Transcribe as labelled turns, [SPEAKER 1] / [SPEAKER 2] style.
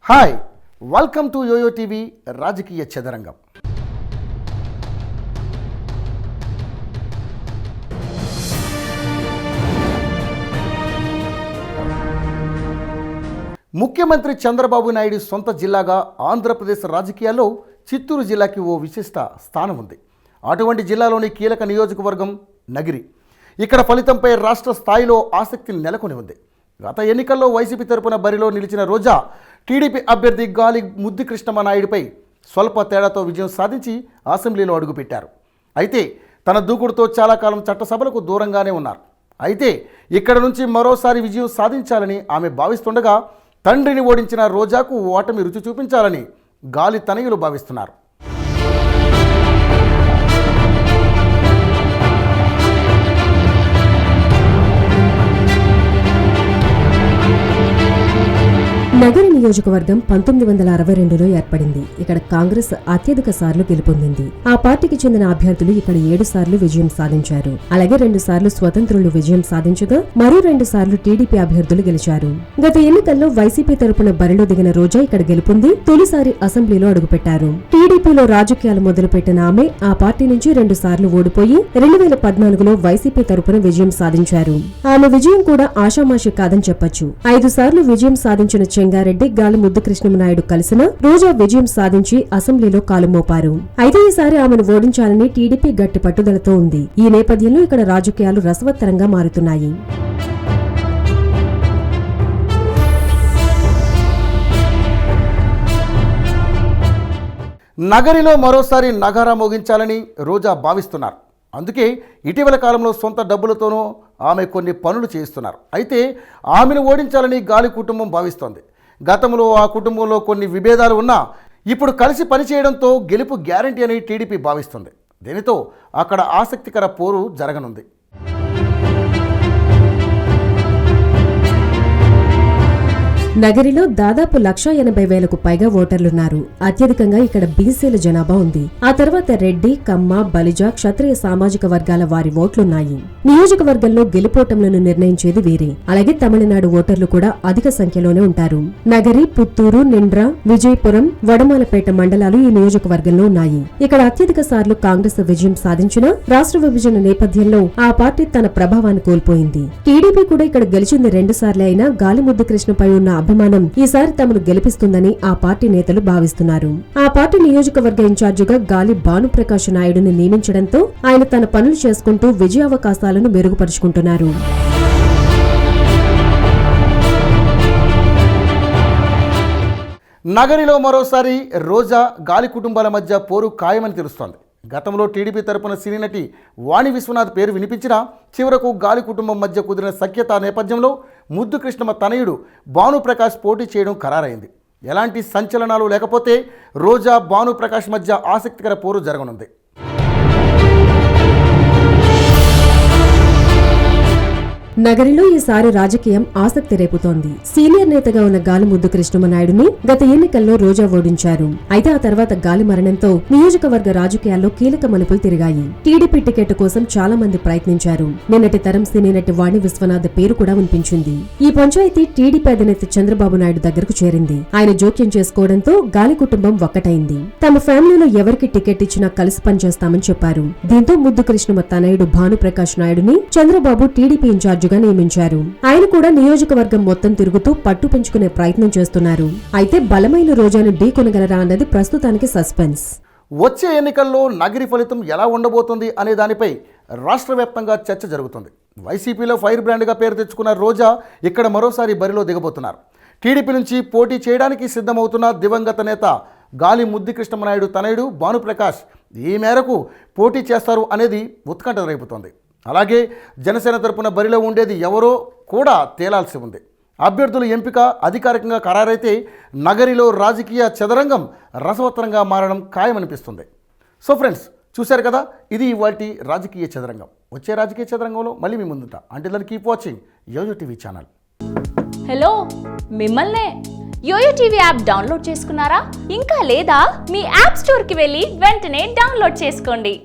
[SPEAKER 1] Hi, welcome to YoYo TV రాజకీయ చదరంగం. ముఖ్యమంత్రి చంద్రబాబు నాయుడు సొంత జిల్లాగా ఆంధ్రప్రదేశ్ రాజకీయాల్లో చిత్తూరు జిల్లాకి ఓ విశిష్ట స్థానం ఉంది. అటువంటి జిల్లాలోని కీలక నియోజకవర్గం నగిరి. ఇక్కడ ఫలితంపై రాష్ట్ర స్థాయిలో ఆసక్తి నెలకొని ఉంది. గత ఎన్నికల్లో వైసీపీ తరపున బరిలో నిలిచిన రోజా టీడీపీ అభ్యర్థి గాలి ముద్దు కృష్ణమనాయుడిపై స్వల్ప తేడాతో విజయం సాధించి అసెంబ్లీలో అడుగుపెట్టారు. అయితే తన దూకుడుతో చాలా కాలం చట్టసభలకు దూరంగానే ఉన్నారు. అయితే ఇక్కడ నుంచి మరోసారి విజయం సాధించాలని ఆమె భావిస్తుండగా తండ్రిని ఓడించిన రోజాకు ఓటమి రుచి చూపించాలని గాలి తనయులు భావిస్తున్నారు.
[SPEAKER 2] నగరి నియోజకవర్గం 1962లో ఏర్పడింది. ఇక్కడ కాంగ్రెస్ అత్యధిక సార్లు గెలుపొందింది. ఆ పార్టీకి చెందిన అభ్యర్థులు ఇక్కడ 7 సార్లు విజయం సాధించారు. అలాగే 2 సార్లు స్వతంత్రులు విజయం సాధించగా మరో 2 సార్లు టీడీపీ అభ్యర్థులు గెలిచారు. గత ఎన్నికల్లో వైసీపీ తరపున బరిలో దిగిన రోజా ఇక్కడ గెలుపొంది తొలిసారి అసెంబ్లీలో అడుగుపెట్టారు. టీడీపీలో రాజకీయాలు మొదలుపెట్టిన ఆమె ఆ పార్టీ నుంచి 2 సార్లు ఓడిపోయి 2014లో వైసీపీ తరపున విజయం సాధించారు. ఆమె విజయం కూడా ఆషామాషి కాదని చెప్పొచ్చు. 5 సార్లు విజయం సాధించిన చెంగారెడ్డి, గాలి ముద్దు కృష్ణమనాయుడు కలిసిన రోజా విజయం సాధించి అసెంబ్లీలో కాలు మోపారు. అయితే ఈసారి ఆమెను ఓడించాలని టీడీపీ గట్టి పట్టుదలతో ఉంది. ఈ నేపథ్యంలో ఇక్కడ రాజకీయాలు రసవత్తరంగా మారుతున్నాయి.
[SPEAKER 1] నగరిలో మరోసారి నగారా మోగించాలని రోజా భావిస్తున్నారు. అందుకే ఇటీవల కాలంలో సొంత డబ్బులతోనూ ఆమె కొన్ని పనులు చేయిస్తున్నారు. అయితే ఆమెను ఓడించాలని గాలి కుటుంబం భావిస్తోంది. గతంలో ఆ కుటుంబంలో కొన్ని విభేదాలు ఉన్నా ఇప్పుడు కలిసి పనిచేయడంతో గెలుపు గ్యారంటీ అని టీడీపీ భావిస్తుంది. దీనితో అక్కడ ఆసక్తికర పోరు జరగనుంది.
[SPEAKER 2] నగరిలో దాదాపు 180,000కు పైగా ఓటర్లున్నారు. అత్యధికంగా ఇక్కడ బీసీల జనాభా ఉంది. ఆ తర్వాత రెడ్డి, కమ్మ, బలిజ, క్షత్రియ సామాజిక వర్గాల వారి ఓట్లున్నాయి. నియోజకవర్గంలో గెలుపోటములను నిర్ణయించేది వీరే. అలాగే తమిళనాడు ఓటర్లు కూడా అధిక సంఖ్యలోనే ఉంటారు. నగరి, పుత్తూరు, నిండ్ర, విజయపురం, వడమాలపేట మండలాలు ఈ నియోజకవర్గంలో ఉన్నాయి. ఇక్కడ అత్యధిక సార్లు కాంగ్రెస్ విజయం సాధించిన రాష్ట్ర విభజన నేపథ్యంలో ఆ పార్టీ తన ప్రభావాన్ని కోల్పోయింది. టీడీపీ కూడా ఇక్కడ గెలిచింది 2 సార్లే అయినా గాలి ముద్దు కృష్ణపై ఉన్న అభిమానం ఈసారి తమను గెలిపిస్తుందని ఆ పార్టీ నేతలు భావిస్తున్నారు. ఆ పార్టీ నియోజకవర్గ ఇన్ఛార్జిగా గాలి భానుప్రకాష్ నాయుడుని నియమించడంతో ఆయన తన పనులు చేసుకుంటూ విజయావకాశాలను మెరుగుపరుచుకుంటున్నారు.
[SPEAKER 1] నగరిలో మరోసారి రోజా, గాలి కుటుంబాల మధ్య పోరు ఖాయమని తెలుస్తోంది. గతంలో టీడీపీ తరపున సినీ నటి వాణి విశ్వనాథ్ పేరు వినిపించినా చివరకు గాలి కుటుంబం మధ్య కుదిరిన సఖ్యత నేపథ్యంలో ముద్దు కృష్ణమ తనయుడు భానుప్రకాష్ పోటీ చేయడం ఖరారైంది. ఎలాంటి సంచలనాలు లేకపోతే రోజా, భానుప్రకాష్ మధ్య ఆసక్తికర పోరు జరగనుంది.
[SPEAKER 2] నగరిలో ఈసారి రాజకీయం ఆసక్తి రేపుతోంది. సీనియర్ నేతగా ఉన్న గాలి ముద్దు కృష్ణమనాయుడుని గత ఎన్నికల్లో రోజా ఓడించారు. అయితే ఆ తర్వాత గాలి మరణంతో నియోజకవర్గ రాజకీయాల్లో కీలక మలుపులు తిరిగాయి. టీడీపీ టికెట్ కోసం చాలా మంది ప్రయత్నించారు. నిన్నటి తరం సినీ నటి వాణి విశ్వనాథ్ పేరు కూడా వినిపించింది. ఈ పంచాయతీ టీడీపీ అధినేత చంద్రబాబు నాయుడు దగ్గరకు చేరింది. ఆయన జోక్యం చేసుకోవడంతో గాలి కుటుంబం ఒక్కటైంది. తమ ఫ్యామిలీలో ఎవరికి టికెట్ ఇచ్చినా కలిసి పనిచేస్తామని చెప్పారు. దీంతో ముద్దు కృష్ణమ తనయుడు భానుప్రకాష్ నాయుడుని చంద్రబాబు టీడీపీ ఇన్ఛార్జ్ నియమించారు. ఆయన కూడా నియోజకవర్గం మొత్తం తిరుగుతూ పట్టు పెంచుకునే ప్రయత్నం చేస్తున్నారు. అయితే బలమైన రోజాను ఢీకొనగలరా అన్నది ప్రస్తుతానికి సస్పెన్స్.
[SPEAKER 1] వచ్చే ఎన్నికల్లో నగరి ఫలితం ఎలా ఉండబోతుంది అనే దానిపై రాష్ట్ర వ్యాప్తంగా చర్చ జరుగుతుంది. వైసీపీలో ఫైర్ బ్రాండ్గా పేరు తెచ్చుకున్న రోజా ఇక్కడ మరోసారి బరిలో దిగబోతున్నారు. టీడీపీ నుంచి పోటీ చేయడానికి సిద్ధమవుతున్న దివంగత నేత గాలి ముద్దు కృష్ణమనాయుడు తనయుడు భానుప్రకాష్ ఈ మేరకు పోటీ చేస్తారు అనేది ఉత్కంఠ రేపుతోంది. అలాగే జనసేన తరపున బరిలో ఉండేది ఎవరో కూడా తేలాల్సి ఉంది. అభ్యర్థుల ఎంపిక అధికారికంగా ఖరారైతే నగరిలో రాజకీయ చదరంగం రసవత్తరంగా మారడం ఖాయమనిపిస్తుంది. సో ఫ్రెండ్స్, చూశారు కదా, ఇది ఇవాల్టి రాజకీయ చదరంగం. వచ్చే రాజకీయ చదరంగంలో మళ్ళీ మీ ముందుంటా. Until then keep watching YoYo TV channel.
[SPEAKER 3] Hello, మిమ్మల్నే యోయో టీవీ యాప్ డౌన్లోడ్ చేసుకున్నారా? ఇంకా లేదా? మీ యాప్ స్టోర్కి వెళ్ళి వెంటనే డౌన్లోడ్ చేసుకోండి.